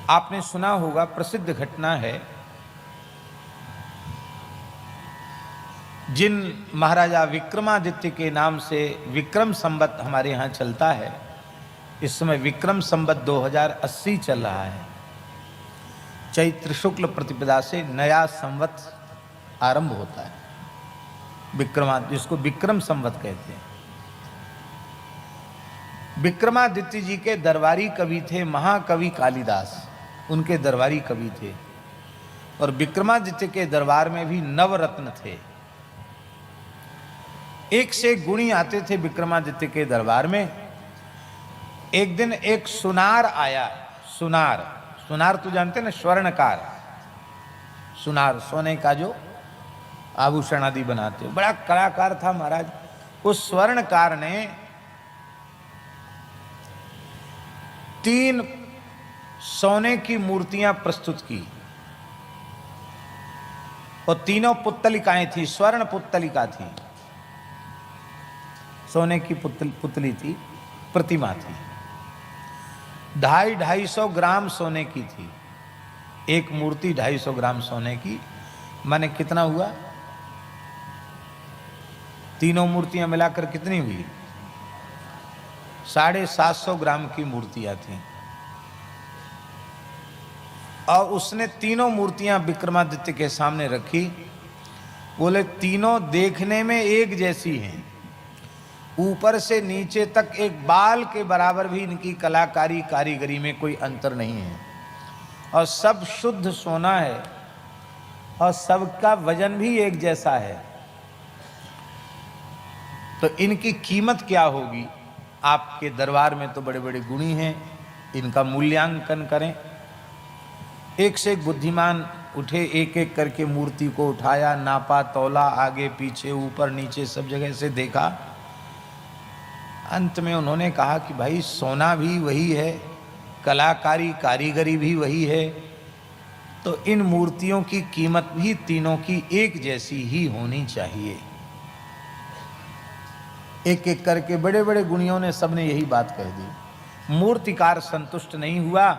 आपने सुना होगा, प्रसिद्ध घटना है, जिन महाराजा विक्रमादित्य के नाम से विक्रम संवत हमारे यहाँ चलता है, इस समय विक्रम संवत 2080 चल रहा है। चैत्र शुक्ल प्रतिपदा से नया संवत आरंभ होता है, विक्रमादित्य, जिसको विक्रम संवत कहते हैं। विक्रमादित्य जी के दरबारी कवि थे महाकवि कालिदास, उनके दरबारी कवि थे। और विक्रमादित्य के दरबार में भी नवरत्न थे, एक से एक गुणी आते थे विक्रमादित्य के दरबार में। एक दिन एक सुनार आया। सुनार तो जानते ना, स्वर्णकार, सुनार सोने का जो आभूषण आदि बनाते, बड़ा कलाकार था महाराज। उस स्वर्णकार ने 3 सोने की मूर्तियां प्रस्तुत की, और तीनों पुत्तलिकाएं थी, स्वर्ण पुत्तलिका थी, सोने की पुतली थी, प्रतिमा थी। 250-250 ग्राम सोने की थी एक मूर्ति, 250 ग्राम सोने की, माने कितना हुआ? तीनों मूर्तियां मिलाकर कितनी हुई? 750 ग्राम की मूर्तियां थीं। और उसने तीनों मूर्तियां विक्रमादित्य के सामने रखी। बोले तीनों देखने में एक जैसी हैं, ऊपर से नीचे तक एक बाल के बराबर भी इनकी कलाकारी कारीगरी में कोई अंतर नहीं है, और सब शुद्ध सोना है, और सबका वजन भी एक जैसा है। तो इनकी कीमत क्या होगी? आपके दरबार में तो बड़े बड़े गुणी हैं, इनका मूल्यांकन करें। एक से एक बुद्धिमान उठे, एक एक करके मूर्ति को उठाया, नापा, तौला, आगे पीछे ऊपर नीचे सब जगह से देखा। अंत में उन्होंने कहा कि भाई सोना भी वही है, कलाकारी कारीगरी भी वही है, तो इन मूर्तियों की कीमत भी तीनों की एक जैसी ही होनी चाहिए। एक एक करके बड़े बड़े गुणियों ने सबने यही बात कह दी। मूर्तिकार संतुष्ट नहीं हुआ,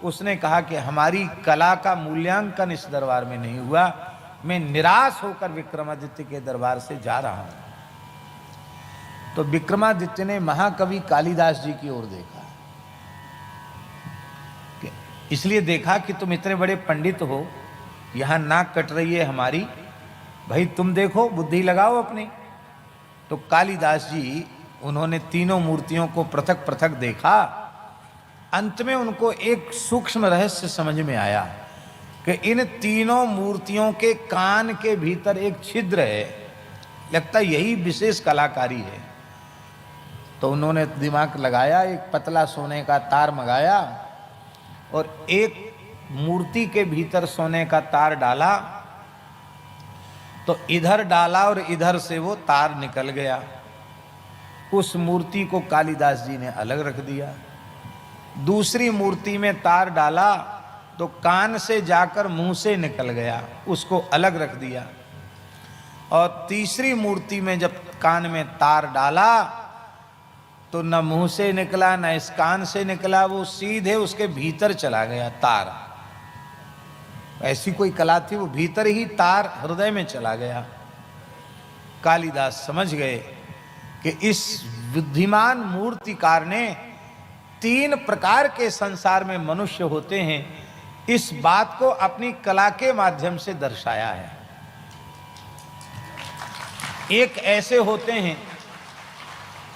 उसने कहा कि हमारी कला का मूल्यांकन इस दरबार में नहीं हुआ, मैं निराश होकर विक्रमादित्य के दरबार से जा रहा हूं। तो विक्रमादित्य ने महाकवि कालिदास जी की ओर देखा, इसलिए देखा कि तुम इतने बड़े पंडित हो, यहां नाक कट रही है हमारी, भाई तुम देखो, बुद्धि लगाओ अपनी। तो कालिदास जी, उन्होंने तीनों मूर्तियों को पृथक पृथक देखा। अंत में उनको एक सूक्ष्म रहस्य समझ में आया कि इन तीनों मूर्तियों के कान के भीतर एक छिद्र है, लगता यही विशेष कलाकारी है। तो उन्होंने दिमाग लगाया, एक पतला सोने का तार मंगाया, और एक मूर्ति के भीतर सोने का तार डाला, तो इधर डाला और इधर से वो तार निकल गया। उस मूर्ति को कालिदास जी ने अलग रख दिया। दूसरी मूर्ति में तार डाला तो कान से जाकर मुंह से निकल गया, उसको अलग रख दिया। और तीसरी मूर्ति में जब कान में तार डाला तो न मुंह से निकला न इस कान से निकला, वो सीधे उसके भीतर चला गया तार। ऐसी कोई कला थी, वो भीतर ही तार हृदय में चला गया। कालिदास समझ गए कि इस बुद्धिमान मूर्तिकार ने 3 प्रकार के संसार में मनुष्य होते हैं, इस बात को अपनी कला के माध्यम से दर्शाया है। एक ऐसे होते हैं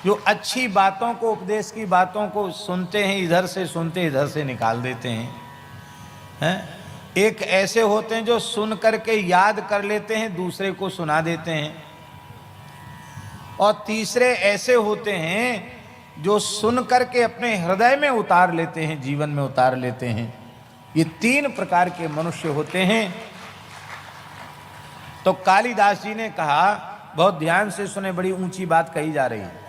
जो अच्छी बातों को, उपदेश की बातों को सुनते हैं, इधर से सुनते इधर से निकाल देते हैं। एक ऐसे होते हैं जो सुन करके याद कर लेते हैं, दूसरे को सुना देते हैं। और तीसरे ऐसे होते हैं जो सुन करके अपने हृदय में उतार लेते हैं, जीवन में उतार लेते हैं। ये 3 प्रकार के मनुष्य होते हैं। तो कालिदास जी ने कहा, बहुत ध्यान से सुने, बड़ी ऊंची बात कही जा रही है।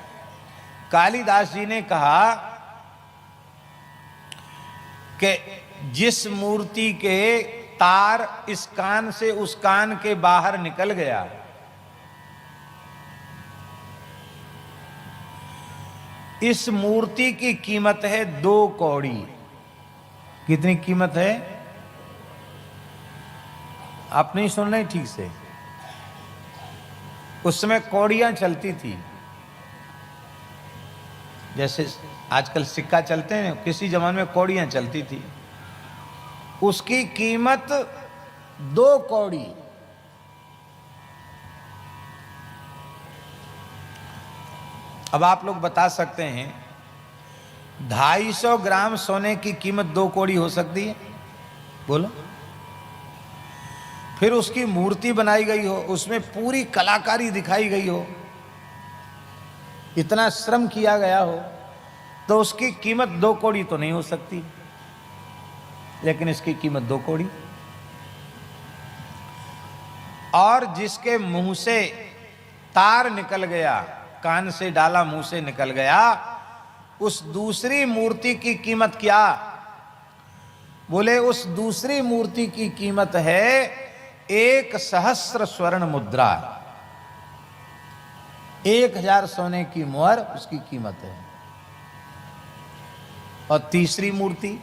कालिदास जी ने कहा कि जिस मूर्ति के तार इस कान से उस कान के बाहर निकल गया, इस मूर्ति की कीमत है 2 कौड़ी। कितनी कीमत है? आप नहीं सुन रहे ठीक से। उस समय कौड़ियां चलती थी, जैसे आजकल सिक्का चलते हैं, किसी जमाने में कौड़ियां चलती थी। उसकी कीमत 2 कौड़ी। अब आप लोग बता सकते हैं 250 ग्राम सोने की कीमत 2 कौड़ी हो सकती है? बोलो। फिर उसकी मूर्ति बनाई गई हो, उसमें पूरी कलाकारी दिखाई गई हो, इतना श्रम किया गया हो, तो उसकी कीमत 2 कौड़ी तो नहीं हो सकती, लेकिन इसकी कीमत 2 कौड़ी। और जिसके मुंह से तार निकल गया, कान से डाला मुंह से निकल गया, उस दूसरी मूर्ति की कीमत क्या? बोले उस दूसरी मूर्ति की कीमत है 1,000 स्वर्ण मुद्रा। 1000 सोने की मोहर उसकी कीमत है। और तीसरी मूर्ति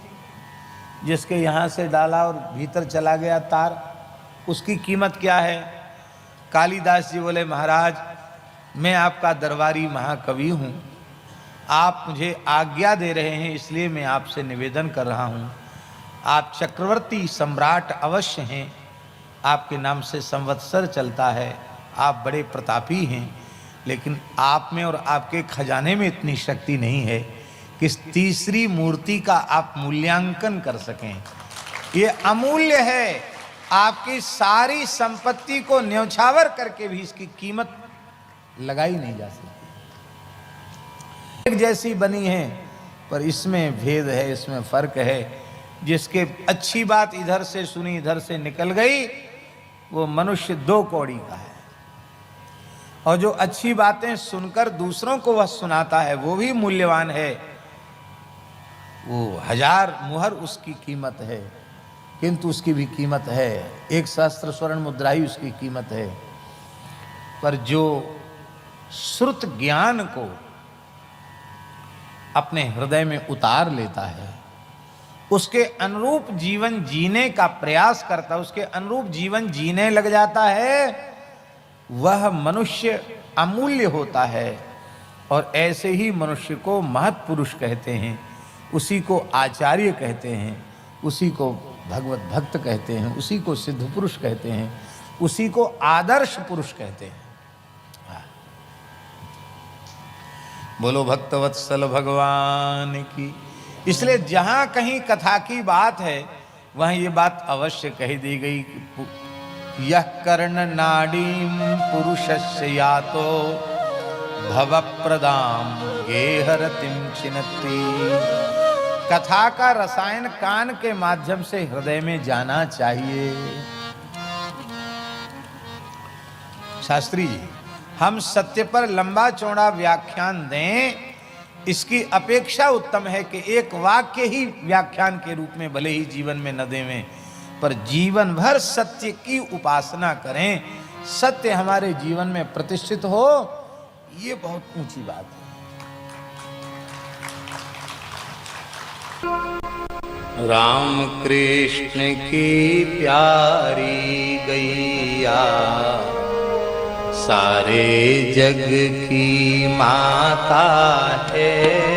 जिसके यहां से डाला और भीतर चला गया तार, उसकी कीमत क्या है? कालिदास जी बोले महाराज, मैं आपका दरबारी महाकवि हूं, आप मुझे आज्ञा दे रहे हैं, इसलिए मैं आपसे निवेदन कर रहा हूं। आप चक्रवर्ती सम्राट अवश्य हैं, आपके नाम से संवत्सर चलता है, आप बड़े प्रतापी हैं, लेकिन आप में और आपके खजाने में इतनी शक्ति नहीं है कि इस तीसरी मूर्ति का आप मूल्यांकन कर सकें। ये अमूल्य है, आपकी सारी संपत्ति को न्यौछावर करके भी इसकी कीमत लगाई नहीं जा सकती। एक जैसी बनी है, पर इसमें भेद है, इसमें फर्क है। जिसके अच्छी बात इधर से सुनी इधर से निकल गई, वो मनुष्य 2 कौड़ी का है। और जो अच्छी बातें सुनकर दूसरों को वह सुनाता है, वो भी मूल्यवान है। वो 1000 मुहर उसकी कीमत है, किंतु उसकी भी कीमत है 1,000 स्वर्ण मुद्रा ही उसकी कीमत है। पर जो श्रुत ज्ञान को अपने हृदय में उतार लेता है, उसके अनुरूप जीवन जीने का प्रयास करता है, उसके अनुरूप जीवन जीने लग जाता है, वह मनुष्य अमूल्य होता है। और ऐसे ही मनुष्य को महत्पुरुष कहते हैं, उसी को आचार्य कहते हैं, उसी को भगवत भक्त कहते हैं, उसी को सिद्ध पुरुष कहते हैं, उसी को आदर्श पुरुष कहते हैं। बोलो भक्तवत्सल भगवान की। इसलिए जहां कहीं कथा की बात है, वहां ये बात अवश्य कही दी गई कि यह कर्ण नाडीम पुरुषस्य यातो भवप्रदाम गेहरतिम चिनत्ति। कथा का रसायन कान के माध्यम से हृदय में जाना चाहिए। शास्त्री जी, हम सत्य पर लंबा चौड़ा व्याख्यान दें, इसकी अपेक्षा उत्तम है कि एक वाक्य ही व्याख्यान के रूप में भले ही जीवन में न देवें, पर जीवन भर सत्य की उपासना करें, सत्य हमारे जीवन में प्रतिष्ठित हो, ये बहुत ऊंची बात है। राम कृष्ण की प्यारी गैया, सारे जग की माता है।